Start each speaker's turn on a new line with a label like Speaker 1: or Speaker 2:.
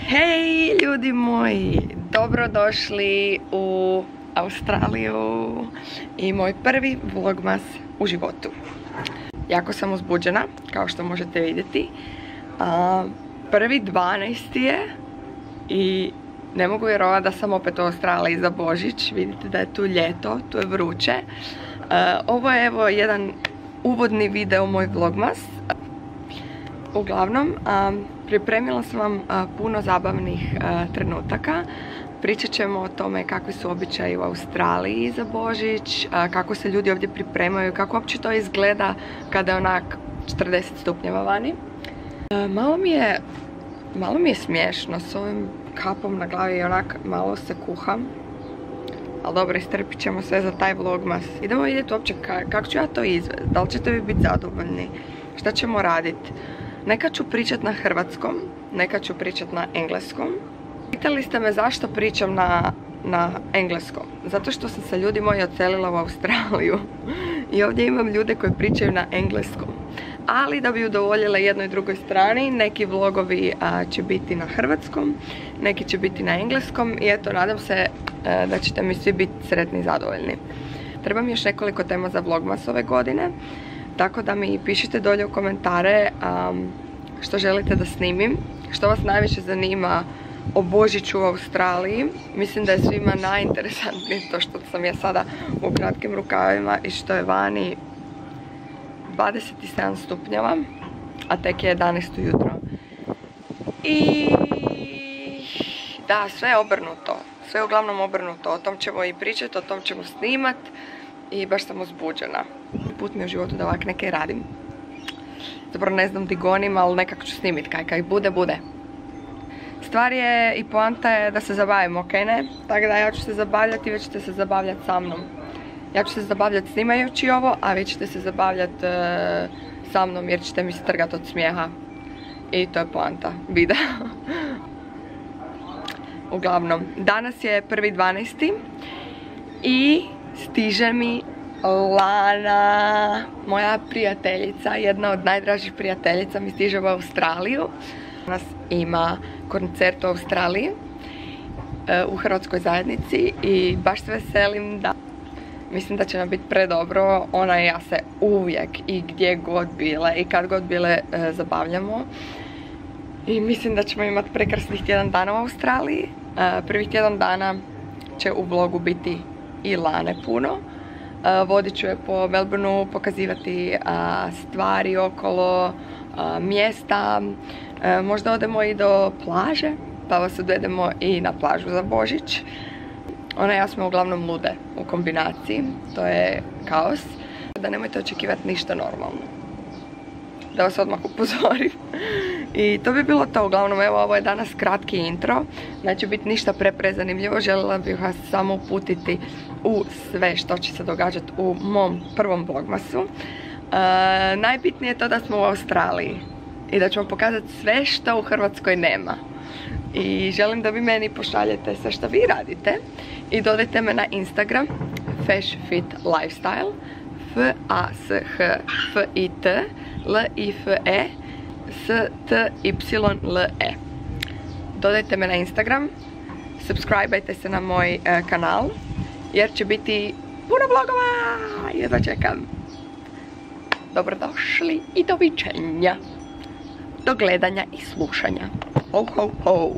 Speaker 1: Hej ljudi moji, dobrodošli u Australiju i moj prvi vlogmas u životu. Jako sam uzbuđena, kao što možete vidjeti. Prvi 12. je i ne mogu vjerovati da sam opet u Australiji za Božić. Vidite da je tu ljeto, tu je vruće. Ovo je evo jedan uvodni video u moj vlogmas. Uglavnom, pripremila sam vam puno zabavnih trenutaka. Pričat ćemo o tome kakvi su običaji u Australiji za Božić, kako se ljudi ovdje pripremaju, kako uopće to izgleda kada je onak 40 stupnjeva vani. Malo mi je smiješno s ovim kapom na glavi i onak malo se kuham. Ali dobro, istrpit ćemo sve za taj vlogmas. Idemo vidjeti uopće kako ću ja to izvesti, da li ćete vi biti zadovoljni, šta ćemo raditi. Nekad ću pričat na hrvatskom, nekad ću pričat na engleskom. Pitali ste me zašto pričam na engleskom. Zato što sam se, ljudi moji, odselila u Australiju. I ovdje imam ljude koji pričaju na engleskom. Ali da bi udovoljila jednoj i drugoj strani, neki vlogovi će biti na hrvatskom, neki će biti na engleskom. I eto, nadam se da ćete mi svi biti sretni i zadovoljni. Treba mi još nekoliko tema za vlogmas ove godine. Tako da mi pišite dolje u komentare što želite da snimim, što vas najviše zanima o Božiću u Australiji. Mislim da je svima najinteresantnije to što sam ja sada u kratkim rukavima i što je vani 27 stupnjeva, a tek je 11 ujutro. I da, sve je obrnuto, sve je uglavnom obrnuto, o tom ćemo i pričati, o tom ćemo snimat i baš sam uzbuđena. Put mi je u životu da ovak neke radim. Zapravo ne znam di gonim, ali nekako ću snimit kaj bude. Stvar je i poanta je da se zabavimo, ok ne? Tako da ja ću se zabavljati i vi ćete se zabavljati sa mnom. Ja ću se zabavljati snimajući ovo, a vi ćete se zabavljati sa mnom jer ćete mi se trgati od smijeha. I to je poanta videa. Uglavnom, danas je 1.12. i stiže mi Lana, moja prijateljica, jedna od najdražih prijateljica mi stiže u Australiju. Danas ima koncert u Australiji, u hrvatskoj zajednici i baš se veselim da mislim da će nam biti predobro. Ona i ja se uvijek i gdje god bile i kad god bile zabavljamo. I mislim da ćemo imati prekrasnih tjedan dana u Australiji. Prvih tjedan dana će u vlogu biti i Lane puno. Vodit ću je po Melbourneu, pokazivati stvari okolo, mjesta. Možda odemo i do plaže, pa vas odvedemo i na plažu za Božić. Ona i ja smo uglavnom lude u kombinaciji, to je kaos. Da nemojte očekivati ništa normalno. Da vas odmah upozorim. I to bi bilo to. Uglavnom, evo, ovo je danas kratki intro. Neće biti ništa prezanimljivo. Željela bih vas samo uputiti u sve što će se događati u mom prvom vlogmasu. Najbitnije je to da smo u Australiji i da ću vam pokazati sve što u Hrvatskoj nema. I želim da vi meni pošaljete sve što vi radite i dodajte me na Instagram FashFitLifestyle FASHFIT LIFE STYLE. Dodajte me na Instagram, subscribeajte se na moj kanal jer će biti puno vlogova. Jedva čekam. Dobrodošli i doviđenja. Do gledanja i slušanja. Ho ho ho.